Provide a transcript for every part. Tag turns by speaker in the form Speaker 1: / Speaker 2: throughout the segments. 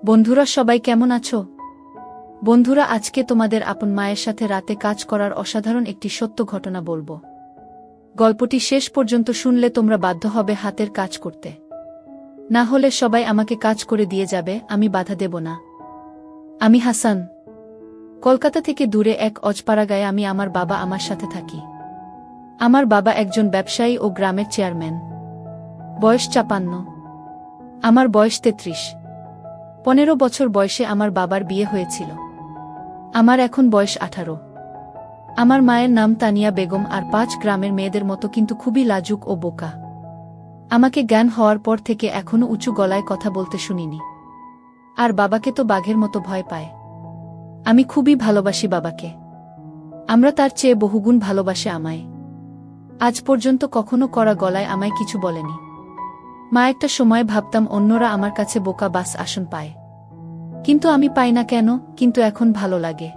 Speaker 1: বন্ধুরা সবাই কেমন আছো? বন্ধুরা আজকে তোমাদের আপন মায়ের সাথে রাতে কাজ করার অসাধারণ একটি সত্য ঘটনা বলবো। গল্পটি শেষ পর্যন্ত শুনলে তোমরা বাধ্য হবে হাতের কাজ করতে। না হলে সবাই আমাকে কাজ করে দিয়ে যাবে, আমি বাধা দেব না। আমি হাসান। কলকাতা থেকে দূরে এক অজপাড়াগাঁয়ে আমি আমার বাবা আমার সাথে থাকি। আমার বাবা একজন ব্যবসায়ী ও গ্রামের চেয়ারম্যান। বয়স ৫৫। আমার বয়স ৩৩। ১৫ বছর বয়সে আমার বাবার বিয়ে হয়েছিল। আমার এখন বয়স ১৮। আমার মায়ের নাম তানিয়া বেগম, আর ৫ গ্রামের মেয়েদের মতো কিন্তু খুবই লাজুক ও বোকা। আমাকে জ্ঞান হওয়ার পর থেকে এখনো উঁচু গলায় কথা বলতে শুনিনি। আর বাবাকে তো বাঘের মতো ভয় পায়। আমি খুবই ভালোবাসি বাবাকে। আমরা তার চেয়ে বহুগুণ ভালোবাসে আমায়। আজ পর্যন্ত কখনো কড়া গলায় আমায় কিছু বলেনি। মা একটা সময় ভাবতাম অন্যরা আমার কাছে বোকা বাস আসন পায়, কিন্তু আমি পাই না কেন, কিন্তু এখন ভালো লাগে।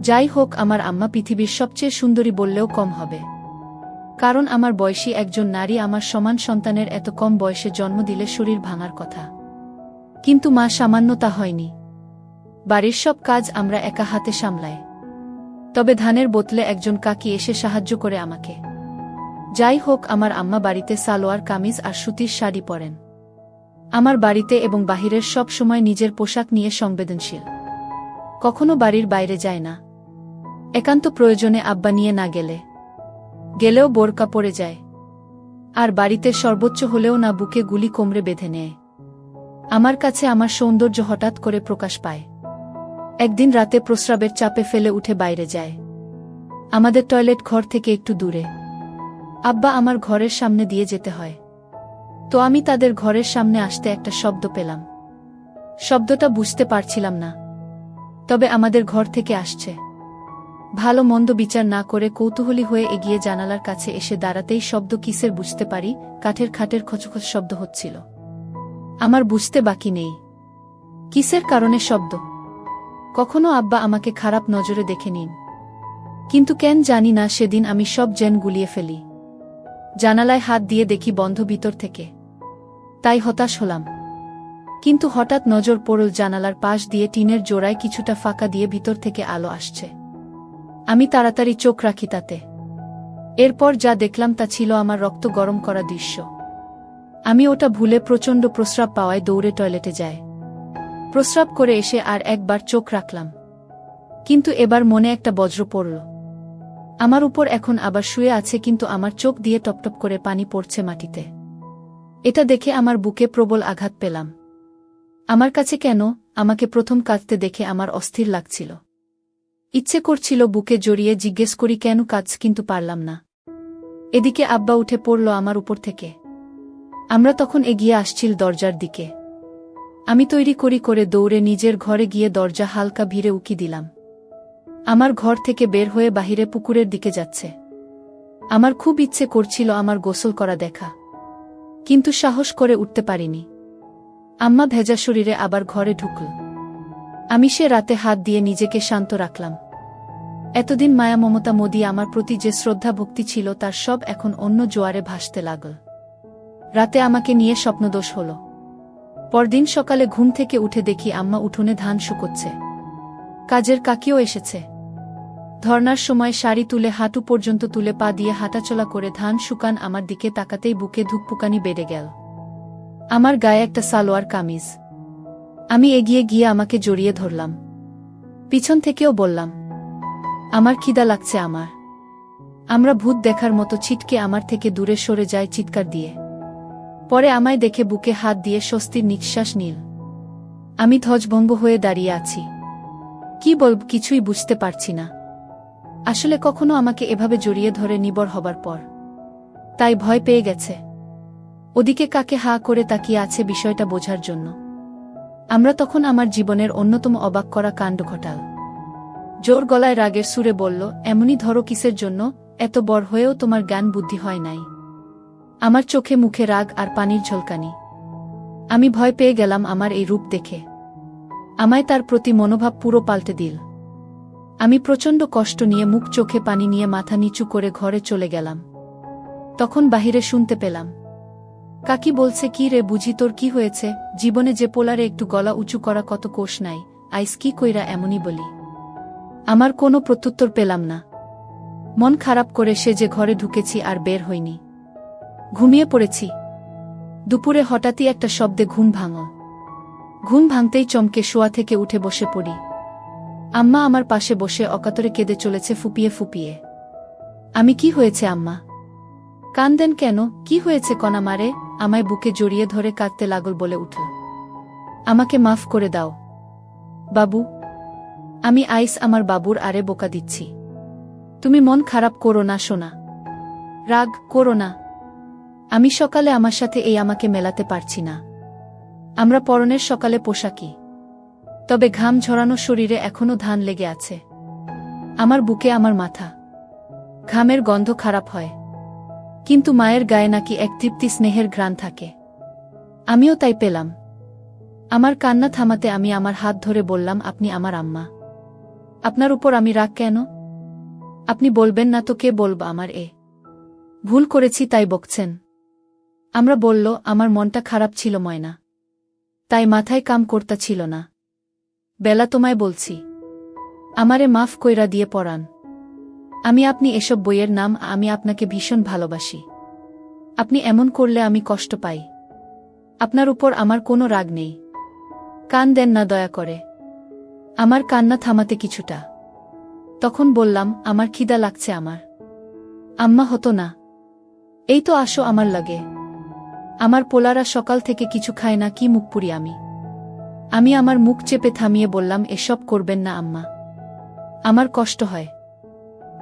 Speaker 1: যাই হোক, আমার আম্মা পৃথিবীর সবচেয়ে সুন্দরী বললেও কম হবে, কারণ আমার বয়সী একজন নারী আমার সমান সন্তানের এত কম বয়সে জন্ম দিলে শরীর ভাঙার কথা। কিন্তু মা সামান্য তা হয়নি। বাড়ির সব কাজ আমরা একা হাতে সামলাই। তবে ধানের বোতলে একজন কাকি এসে সাহায্য করে আমাকে। যাই হোক, আমার আম্মা বাড়িতে সালোয়ার কামিজ আর সুতির শাড়ি পরেন। আমার বাড়িতে এবং বাহিরের সব সময় নিজের পোশাক নিয়ে সংবেদনশীল। কখনো বাড়ির বাইরে যায় না। একান্ত প্রয়োজনে আব্বা নিয়ে না গেলেও বোরকা পরে যায়। আর বাড়িতে সর্বোচ্চ হলেও না বুকে গুলি কোমরে বেঁধে নেয়। আমার কাছে আমার সৌন্দর্য হঠাৎ করে প্রকাশ পায়। একদিন রাতে প্রস্রাবের চাপে ফেলে উঠে বাইরে যায়। আমাদের টয়লেট ঘর থেকে একটু দূরে। আব্বা আমার ঘরের সামনে দিয়ে যেতে হয়। তো আমি তাদের ঘরের সামনে আসতে একটা শব্দ পেলাম। শব্দটা বুঝতে পারছিলাম না, তবে আমাদের ঘর থেকে আসছে। ভালো মন্দ বিচার না করে কৌতূহলী হয়ে এগিয়ে জানালার কাছে এসে দাঁড়াতেই শব্দ কিসের বুঝতে পারি, কাঠের খাটের খচখচ শব্দ হচ্ছিল। আমার বুঝতে বাকি নেই কিসের কারণে শব্দ। কখনো আব্বা আমাকে খারাপ নজরে দেখে নিন, কিন্তু কেন জানি না সেদিন আমি সব জেন গুলিয়ে ফেলি। জানালায় হাত দিয়ে দেখি বন্ধ ভিতর থেকে। তাই হতাশ হলাম। কিন্তু হঠাৎ নজর পড়ল জানালার পাশ দিয়ে টিনের জোড়ায় কিছুটা ফাঁকা দিয়ে ভিতর থেকে আলো আসছে। আমি তাড়াতাড়ি চোখ রাখি তাতে। এরপর যা দেখলাম তা ছিল আমার রক্ত গরম করা দৃশ্য। আমি ওটা ভুলে প্রচণ্ড প্রস্রাব পাওয়ায় দৌড়ে টয়লেটে যায়। প্রস্রাব করে এসে আর একবার চোখ রাখলাম, কিন্তু এবার মনে একটা বজ্র পড়ল। আমার উপর এখন আবার শুয়ে আছে, কিন্তু আমার চোখ দিয়ে টপটপ করে পানি পড়ছে মাটিতে। এটা দেখে আমার বুকে প্রবল আঘাত পেলাম। আমার কাছে কেন আমাকে প্রথম কাঁদতে দেখে আমার অস্থির লাগছিল। ইচ্ছে করছিল বুকে জড়িয়ে জিজ্ঞেস করি কেন কাঁদছ, কিন্তু পারলাম না। এদিকে আব্বা উঠে পড়ল আমার উপর থেকে। আমরা তখন এগিয়ে আসছিল দরজার দিকে। আমি তৈরি করে দৌড়ে নিজের ঘরে গিয়ে দরজা হালকা ভিড়ে উকি দিলাম। আমার ঘর থেকে বের হয়ে বাহিরে পুকুরের দিকে যাচ্ছে। আমার খুব ইচ্ছে করছিল আমার গোসল করা দেখা, কিন্তু সাহস করে উঠতে পারিনি। আম্মা ভেজা শরীরে আবার ঘরে ঢুকল। আমি সে রাতে হাত দিয়ে নিজেকে শান্ত রাখলাম। এতদিন মায়া মমতা মোদি আমার প্রতি যে শ্রদ্ধা ভক্তি ছিল তার সব এখন অন্য জোয়ারে ভাসতে লাগল। রাতে আমাকে নিয়ে স্বপ্নদোষ হল। পরদিন সকালে ঘুম থেকে উঠে দেখি আম্মা উঠোনে ধান শুকোচ্ছে। কাজের কাকিও এসেছে। ধর্নার সময় শাড়ি তুলে হাঁটু পর্যন্ত তুলে পা দিয়ে হাঁটাচলা করে ধান শুকান আমার দিকে তাকাতেই বুকে ধুকপুকানি বেড়ে গেল। আমার গায়ে একটা সালোয়ার কামিজ। আমি এগিয়ে গিয়ে আমাকে জড়িয়ে ধরলাম। পিছন থেকেও বললাম, আমার খিদা লাগছে। আমরা ভূত দেখার মতো ছিটকে আমার থেকে দূরে সরে যায় চিৎকার দিয়ে। পরে আমায় দেখে বুকে হাত দিয়ে স্বস্তির নিঃশ্বাস নিল। আমি ধ্বজভঙ্গ হয়ে দাঁড়িয়ে আছি। কি বলব কিছুই বুঝতে পারছি না। আসলে কখনো আমাকে এভাবে জড়িয়ে ধরে নিবর হবার পর তাই ভয় পেয়ে গেছে। ওদিকে কাকে হা করে তাকিয়ে আছে বিষয়টা বোঝার জন্য। আমরা তখন আমার জীবনের অন্যতম অবাক করা কাণ্ড ঘটাল। জোর গলায় রাগের সুরে বলল, এমনই ধরো কিসের জন্য? এত বড় হয়েও তোমার জ্ঞান বুদ্ধি হয় নাই? আমার চোখে মুখে রাগ আর পানির ঝলকানি। আমি ভয় পেয়ে গেলাম আমার এই রূপ দেখে। আমায় তার প্রতি মনোভাব পুরো পাল্টে দিল। আমি প্রচণ্ড কষ্ট নিয়ে মুখ চোখে পানি নিয়ে মাথা নিচু করে ঘরে চলে গেলাম। তখন বাহিরে শুনতে পেলাম কাকি বলছে, কি রে বুঝি তোর কি হয়েছে? জীবনে যে পোলারে একটু গলা উঁচু করা কত কোষ নাই, আইস কি কইরা এমনই বলি? আমার কোনো প্রত্যুত্তর পেলাম না। মন খারাপ করে সে যে ঘরে ঢুকেছি আর বের হইনি। ঘুমিয়ে পড়েছি। দুপুরে হঠাৎই একটা শব্দে ঘুম ভাঙল। ঘুম ভাঙতেই চমকে শোয়া থেকে উঠে বসে পড়ি। আম্মা আমার পাশে বসে অকাতরে কেঁদে চলেছে ফুপিয়ে ফুপিয়ে। আমি, কি হয়েছে আম্মা? কান্দেন কেন? কি হয়েছে কণা মারে? আমায় বুকে জড়িয়ে ধরে কাঁদতে লাগল, বলে উঠল, আমাকে মাফ করে দাও বাবু। আমি, আইস আমার বাবুর আরে বোকা দিচ্ছি। তুমি মন খারাপ করো না সোনা, রাগ করো না। আমি সকালে আমার সাথে এই আমাকে মেলাতে পারছি না। আমরা পরনের সকালে পোশাকি, তবে ঘাম ঝরানো শরীরে এখনো ধান লেগে আছে। আমার বুকে আমার মাথা, ঘামের গন্ধ খারাপ হয়, কিন্তু মায়ের গায়ে নাকি এক তৃপ্তি স্নেহের ঘ্রাণ থাকে। আমিও তাই পেলাম। আমার কান্না থামাতে আমি আমার হাত ধরে বললাম, আপনি আমার আম্মা, আপনার উপর আমি রাগ কেন? আপনি বলবেন না তো কে বলব? আমার ভুল করেছি তাই বকছেন? আমরা বলল, আমার মনটা খারাপ ছিল ময়না, তাই মাথায় কাম করতা ছিল না। বেলা তোমায় বলছি, আমারে মাফ কইরা দিয়ে পড়ান। আমি, আপনি এসব বইয়ের নাম, আমি আপনাকে ভীষণ ভালোবাসি। আপনি এমন করলে আমি কষ্ট পাই। আপনার উপর আমার কোনো রাগ নেই। কান দেন না দয়া করে। আমার কান্না থামাতে কিছুটা। তখন বললাম, আমার খিদা লাগছে আমার। আম্মা, হতো না? এই তো আসো আমার লাগে। আমার পোলারা সকাল থেকে কিছু খায় না, কি মুখ পুরি আমি। আমি আমার মুখ চেপে থামিয়ে বললাম, এসব করবেন না আম্মা, আমার কষ্ট হয়।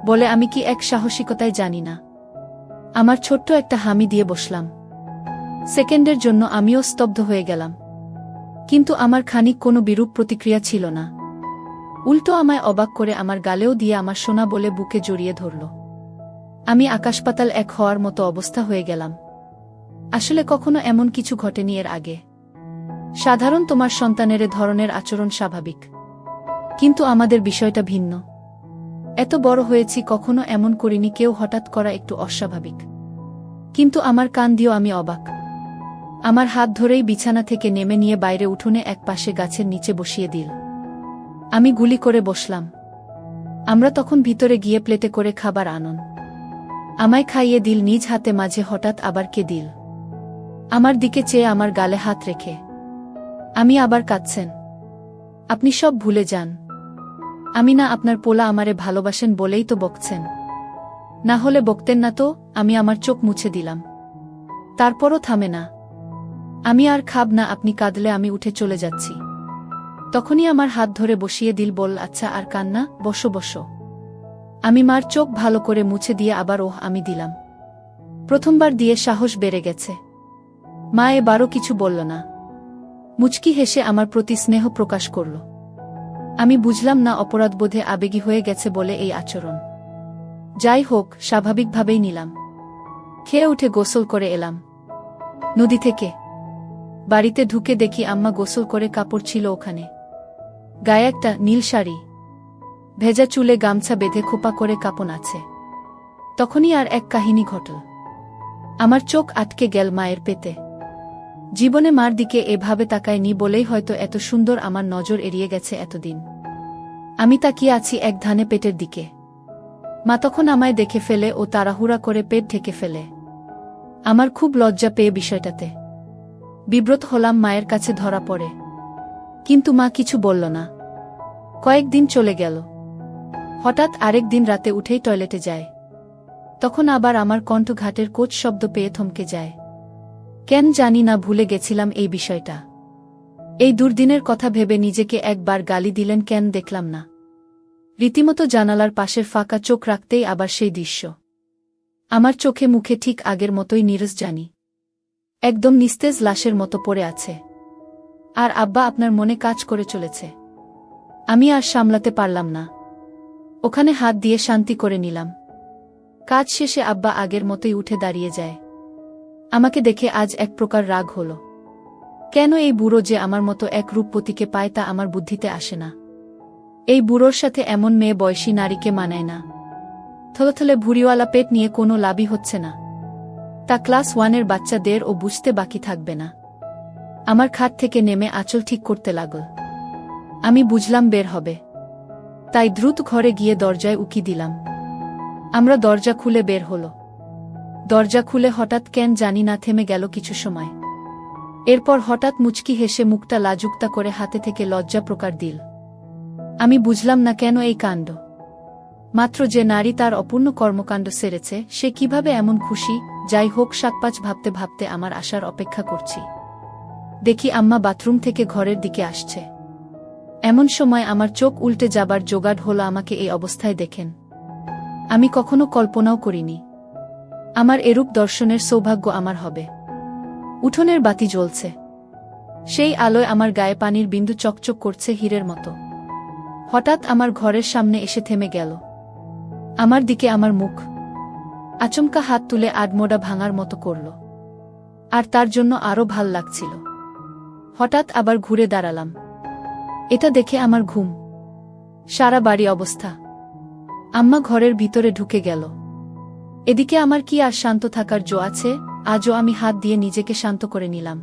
Speaker 1: বলে, আমি কি এক সাহসিকতায় জানি না। আমার ছোট্ট একটা হামি দিয়ে বসলাম। সেকেন্ডের জন্য আমিও স্তব্ধ হয়ে গেলাম, কিন্তু আমার খানিক কোনো বিরূপ প্রতিক্রিয়া ছিল না। উল্টো আমায় অবাক করে আমার গালেও দিয়ে আমার সোনা বলে বুকে জড়িয়ে ধরল। আমি আকাশপাতাল এক হওয়ার মতো অবস্থা হয়ে গেলাম। আসলে কখনো এমন কিছু ঘটেনি এর আগে। সাধারণ তোমার সন্তানের এ ধরনের আচরণ স্বাভাবিক, কিন্তু আমাদের বিষয়টা ভিন্ন। এত বড় হয়েছি, কখনো এমন করিনি কেউ হঠাৎ করা একটু অস্বাভাবিক। কিন্তু আমার কান দিয়েও আমি অবাক। আমার হাত ধরেই বিছানা থেকে নেমে নিয়ে বাইরে উঠোনে এক পাশে গাছের নিচে বসিয়ে দিল। আমি গুলি করে বসলাম। আমরা তখন ভিতরে গিয়ে প্লেটে করে খাবার আনন। আমায় খাইয়ে দিল নিজ হাতে, মাঝে হঠাৎ আবার কে দিল। আমার দিকে চেয়ে আমার গালে হাত রেখে, আমি, আবার কাঁদছেন? আপনি সব ভুলে যান। আমি না আপনার পোলা, আমারে ভালোবাসেন বলেই তো বকছেন। না হলে বকতেন না তো। আমি আমার চোখ মুছে দিলাম। তারপরও থামে না। আমি আর খাব না, আপনি কাঁদলে আমি উঠে চলে যাচ্ছি। তখনই আমার হাত ধরে বসিয়ে দিল, বল, আচ্ছা আর কান্না, বসো বসো। আমি মার চোখ ভালো করে মুছে দিয়ে আবার আমি দিলাম। প্রথমবার দিয়ে সাহস বেড়ে গেছে। মা এবারও কিছু বলল না। মুচকি হেসে আমার প্রতি স্নেহ প্রকাশ করল। আমি বুঝলাম না, অপরাধবোধে আবেগী হয়ে গেছে বলে এই আচরণ। যাই হোক, স্বাভাবিকভাবেই নিলাম। খেয়ে উঠে গোসল করে এলাম নদী থেকে। বাড়িতে ঢুকে দেখি আম্মা গোসল করে কাপড় ছিল ওখানে। গায়ে একটা নীল শাড়ি, ভেজা চুলে গামছা বেঁধে খোপা করে কাপন আছে। তখনই আর এক কাহিনী ঘটল। আমার চোখ আটকে গেল মায়ের পেতে। জীবনে মার দিকে এভাবে তাকায়নি বলেই হয়তো এত সুন্দর আমার নজর এড়িয়ে গেছে এতদিন। আমি তাকিয়ে আছি এক ধানে পেটের দিকে। মা তখন আমায় দেখে ফেলে ও তাড়াহুড়া করে পেট ঢেকে ফেলে। আমার খুব লজ্জা পেয়ে বিষয়টাতে বিব্রত হলাম, মায়ের কাছে ধরা পড়ে। কিন্তু মা কিছু বলল না। কয়েকদিন চলে গেল। হঠাৎ আরেক দিন রাতে উঠেই টয়লেটে যায়। তখন আবার আমার কণ্ঠ ঘাটের কোচ শব্দ পেয়ে থমকে যায়। কেন জানি না, ভুলে গেছিলাম এই বিষয়টা। এই দুর্দিনের কথা ভেবে নিজেকে একবার গালি দিলেন কেন দেখলাম না। রীতিমতো জানালার পাশের ফাঁকা চোখ রাখতেই আবার সেই দৃশ্য। আমার চোখে মুখে ঠিক আগের মতোই নীরস জানি, একদম নিস্তেজ লাশের মতো পড়ে আছে। আর আব্বা আপনার মনে কাজ করে চলেছে। আমি আর সামলাতে পারলাম না। ওখানে হাত দিয়ে শান্তি করে নিলাম। কাজ শেষে আব্বা আগের মতোই উঠে দাঁড়িয়ে যায়। আমাকে দেখে আজ এক প্রকার রাগ হল। কেন এই বুড়ো যে আমার মতো এক রূপবতীকে পায় তা আমার বুদ্ধিতে আসে না। এই বুড়োর সাথে এমন মেয়ে বয়সী নারীকে মানায় না। থলথলে ভুঁড়িওয়ালা পেট নিয়ে কোনো লাভই হচ্ছে না। তা ক্লাস 1-এর বাচ্চাদের ও বুঝতে বাকি থাকবে না। আমার খাট থেকে নেমে আঁচল ঠিক করতে লাগল। আমি বুঝলাম বের হবে, তাই দ্রুত ঘরে গিয়ে দরজায় উকি দিলাম। আমরা দরজা খুলে বের হল। দরজা খুলে হঠাৎ কেন জানি না থেমে গেল কিছু সময়। এরপর হঠাৎ মুচকি হেসে মুখটা লাজুকতা করে হাতে থেকে লজ্জা প্রকার দিল। আমি বুঝলাম না কেন এই কাণ্ড। মাত্র যে নারী তার অপূর্ণ কর্মকাণ্ড সেরেছে, সে কিভাবে এমন খুশি। যাই হোক, 7-5 ভাবতে ভাবতে আমার আসার অপেক্ষা করছি। দেখি আম্মা বাথরুম থেকে ঘরের দিকে আসছে। এমন সময় আমার চোখ উল্টে যাবার জোগাড় হলো আমাকে এই অবস্থায় দেখেন। আমি কখনো কল্পনাও করিনি আমার এরূপ দর্শনের সৌভাগ্য আমার হবে। উঠোনের বাতি জ্বলছে, সেই আলোয় আমার গায়ে পানির বিন্দু চকচক করছে হীরের মতো। হঠাৎ আমার ঘরের সামনে এসে থেমে গেল। আমার দিকে আমার মুখ আচমকা হাত তুলে আডমোড়া ভাঙার মতো করল, আর তার জন্য আরও ভাল লাগছিল। হঠাৎ আবার ঘুরে দাঁড়ালাম। এটা দেখে আমার ঘুম সারা বাড়ি অবস্থা। আম্মা ঘরের ভিতরে ঢুকে গেল। এদিকে আমার কি আর শান্ত থাকার জো আছে? আজও আমি হাত দিয়ে নিজেকে শান্ত করে নিলাম।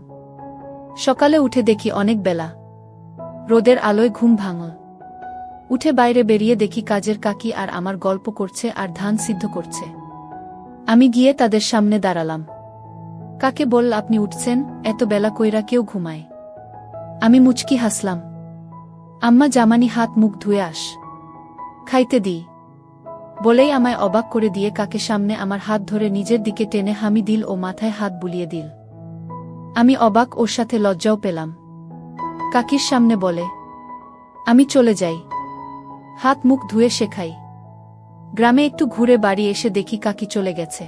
Speaker 1: সকালে উঠে দেখি অনেক বেলা, রোদের আলোয় ঘুম ভাঙল। উঠে বাইরে বেরিয়ে দেখি কাজের কাকি আর আমার গল্প করছে আর ধান সিদ্ধ করছে। আমি গিয়ে তাদের সামনে দাঁড়ালাম। কাকে বলল, আপনি উঠছেন? এত বেলা কইরা কেউ ঘুমায়? আমি মুচকি হাসলাম। আম্মা, জামানি হাত মুখ ধুয়ে আস, খাইতে দিই বলেই আমায় অবাক করে দিয়ে কাকে সামনে আমার হাত ধরে নিজের দিকে টেনে হামি দিল ও মাথায় হাত বুলিয়ে দিল। আমি অবাক, ওর সাথে লজ্জাও পেলাম। কাকির সামনে বলে, আমি চলে যাই, হাত মুখ ধুয়ে শেখাই। গ্রামে একটু ঘুরে বাড়ি এসে দেখি কাকি চলে গেছে।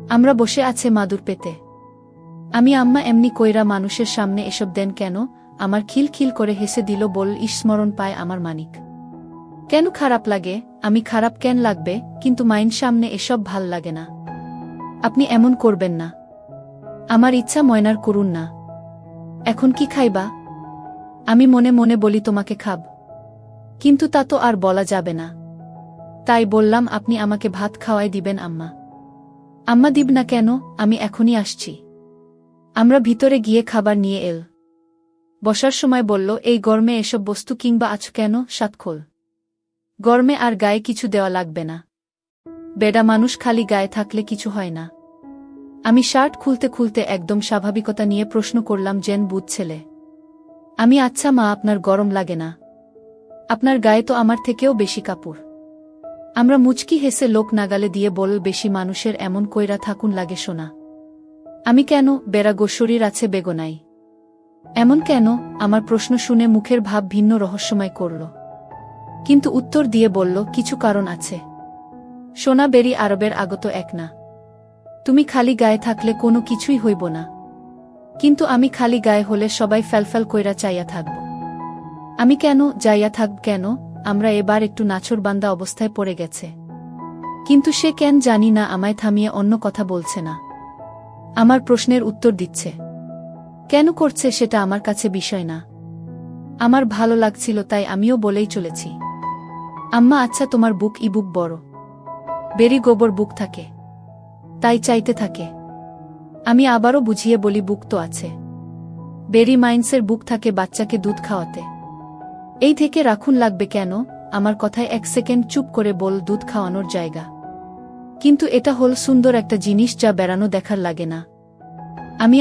Speaker 1: আমরা বসে আছে মাদুর পেতে। আমি, আম্মা এমনি কইরা মানুষের সামনে এসব দেন কেন? আমার খিলখিল করে হেসে দিল, বল, স্মরণ পায় আমার মানিক। কেন খারাপ লাগে? আমি খারাপ কেন লাগবে? কিন্তু মাইন সামনে এসব ভাল লাগে না। আপনি এমন করবেন না। আমার ইচ্ছা ময়নার করুন না। এখন কি খাইবা? আমি মনে মনে বলি, তোমাকে খাব, কিন্তু তা তো আর বলা যাবে না। তাই বললাম, আপনি আমাকে ভাত খাওয়াই দিবেন আম্মা। আম্মা, দিব না কেন? আমি এখনই আসছি। আমরা ভিতরে গিয়ে খাবার নিয়ে এল। বসার সময় বলল, এই গরমে এসব বস্তু কিংবা আছো কেন? সাতখোল গরমে আর গায়ে কিছু দেওয়া লাগবে না। বেডা মানুষ খালি গায়ে থাকলে কিছু হয় না। আমি শার্ট খুলতে খুলতে একদম স্বাভাবিকতা নিয়ে প্রশ্ন করলাম, জেন বুধ ছেলে। আমি, আচ্ছা মা, আপনার গরম লাগে না? আপনার গায়ে তো আমার থেকেও বেশি কাপড়। আমরা মুচকি হেসে লোক নাগালে দিয়ে বল, বেশি মানুষের এমন কইরা থাকুন লাগে শোনা। আমি, কেন? বেড়া গো, শরীর আছে বেগনাই। এমন কেন? আমার প্রশ্ন শুনে মুখের ভাব ভিন্ন রহস্যময় করল, কিন্তু উত্তর দিয়ে বলল, কিছু কারণ আছে। সোনা বেরি আরবের আগত এক না। তুমি খালি গায়ে থাকলে কোনো কিছুই হইব না, কিন্তু আমি খালি গায়ে হলে সবাই ফ্যালফ্যাল কইরা চাইয়া থাকব। আমি, কেন যাইয়া থাকব কেন? আমরা এবার একটু নাছোড়বান্দা অবস্থায় পড়ে গেছে। কিন্তু সে কেন জানি না আমায় থামিয়ে অন্য কথা বলছে না, আমার প্রশ্নের উত্তর দিচ্ছে। কেন করছে সেটা আমার কাছে বিষয় না। আমার ভালো লাগছিল তাই আমিও বলেই চলেছি, আম্মা, আচ্ছা তোমার বুক ই বুক বড়? বেরি গোবর বুক থাকে, তাই চাইতে থাকে। আমি আবারও বুঝিয়ে বলি, বুক তো আছে। বেরি মাইন্সের বুক থাকে বাচ্চাকে দুধ খাওয়াতে। এই থেকে রাখুন লাগবে কেন? আমার কথায় 1 সেকেন্ড চুপ করে বল, দুধ খাওয়ানোর জায়গা। কিন্তু এটা হল সুন্দর একটা জিনিস যা বেড়ানো দেখার লাগে না।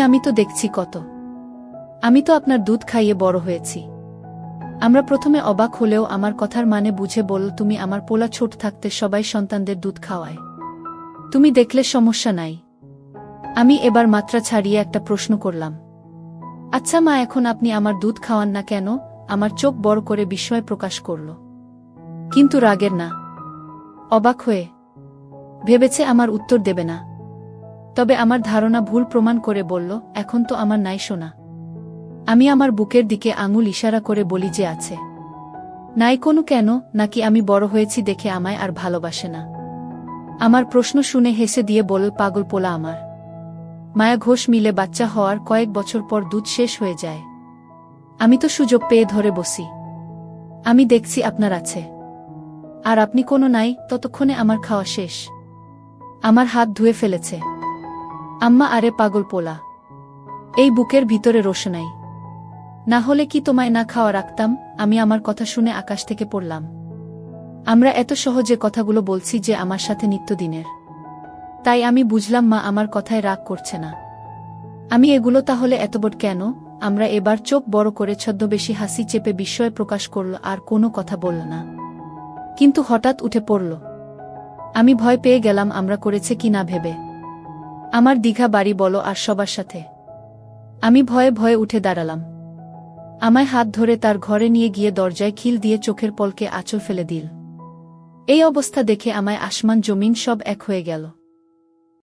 Speaker 1: আমি তো দেখছি কত। আমি তো আপনার দুধ খাইয়ে বড় হয়েছি। আমরা প্রথমে অবাক হলেও আমার কথার মানে বুঝে বলল, তুমি আমার পোলা ছোট থাকতে সবাই সন্তানদের দুধ খাওয়ায়, তুমি দেখলে সমস্যা নাই। আমি এবার মাত্রা ছাড়িয়ে একটা প্রশ্ন করলাম, আচ্ছা মা, এখন আপনি আমার দুধ খাওয়ান না কেন? আমার চোখ বড় করে বিস্ময় প্রকাশ করল, কিন্তু রাগের না, অবাক হয়ে। ভেবেছে আমার উত্তর দেবে না, তবে আমার ধারণা ভুল প্রমাণ করে বলল, এখন তো আমার নাই শোনা। আমি আমার বুকের দিকে আঙুল ইশারা করে বলি যে আছে। নাই কোনো কেন? নাকি আমি বড় হয়েছি দেখে আমায় আর ভালোবাসে না? আমার প্রশ্ন শুনে হেসে দিয়ে বলল, পাগল পোলা আমার। মায়া ঘোষ মিলে বাচ্চা হওয়ার কয়েক বছর পর দুধ শেষ হয়ে যায়। আমি তো সুযোগ পেয়ে ধরে বসি। আমি দেখছি আপনার আছে, আর আপনি কোনো নাই, ততক্ষণে আমার খাওয়া শেষ। আমার হাত ধুয়ে ফেলেছে। আম্মা আরে পাগল পোলা, এই বুকের ভিতরে রোশনাই না হলে কি তোমায় না খাওয়া রাখতাম? আমি আমার কথা শুনে আকাশ থেকে পড়লাম। আমরা এত সহজে কথাগুলো বলছি যে আমার সাথে নিত্যদিনের, তাই আমি বুঝলাম মা আমার কথায় রাগ করছে না। আমি এগুলো তাহলে এতবড় কেন? আমরা এবার চোখ বড় করে ছদ্মবেশী হাসি চেপে বিস্ময় প্রকাশ করল, আর কোনো কথা বলল না। কিন্তু হঠাৎ উঠে পড়ল। আমি ভয় পেয়ে গেলাম আমরা করেছে কি না ভেবে। আমার দীঘা বাড়ি বলো আর সবার সাথে। আমি ভয়ে ভয়ে উঠে দাঁড়ালাম। আমায় হাত ধরে তার ঘরে নিয়ে গিয়ে দরজায় খিল দিয়ে চোখের পলকে আঁচল ফেলে দিল। এই অবস্থা দেখে আমায় আসমান জমিন সব এক হয়ে গেল।